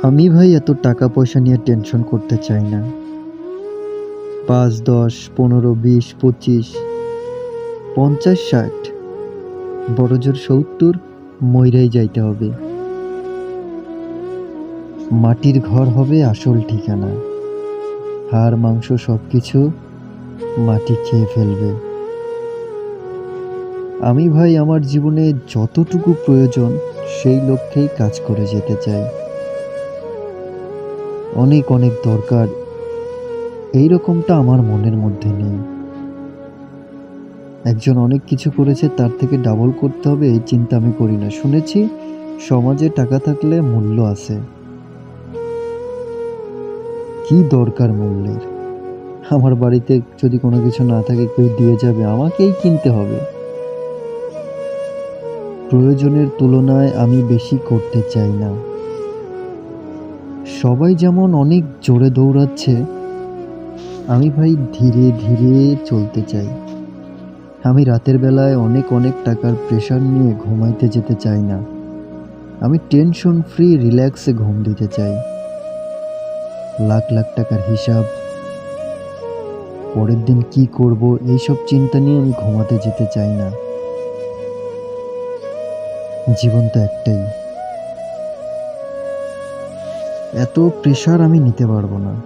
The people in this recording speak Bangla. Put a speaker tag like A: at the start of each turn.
A: আমি ভাই এত টাকা পয়সা নিয়ে টেনশন করতে চাই না। ৫, ১০, ১৫, ২০, ২৫, ৫০, ৬০, বড়জোর ৭০ মইরাই যাইতে হবে। মাটির ঘর হবে আসল ঠিকানা। হাড় মাংস সবকিছু মাটি খেয়ে ফেলবে। আমি ভাই আমার জীবনে যতটুকু প্রয়োজন সেই লক্ষ্যেই কাজ করে যেতে চাই। অনেক, অনেক দরকার এইরকমটা আমার মনের মধ্যে নেই। একজন অনেক কিছু করেছে তার থেকে ডাবল করতে হবে এই চিন্তা আমি করি না। শুনেছি সমাজে টাকা থাকলে মূল্য আছে। কি দরকার মূল্যের? আমার বাড়িতে যদি কোনো কিছু না থাকে কেউ দিয়ে যাবে, আমাকেই কিনতে হবে। প্রয়োজনের তুলনায় আমি বেশি করতে চাই না। সবাই যেমন অনেক জোরে দৌড়াচ্ছে, আমি ভাই ধীরে, ধীরে চলতে চাই। আমি রাতের বেলায় অনেক, অনেক টাকার প্রেশার নিয়ে ঘুমাইতে যেতে চাই না। আমি টেনশন ফ্রি রিল্যাক্সে ঘুম দিতে চাই। লাখ, লাখ টাকার হিসাব, পরের দিন কি করব এইসব চিন্তা নিয়ে আমি ঘুমাতে যেতে চাই না। জীবন তো একটাই। এত প্রেশার আমি নিতে পারবো না।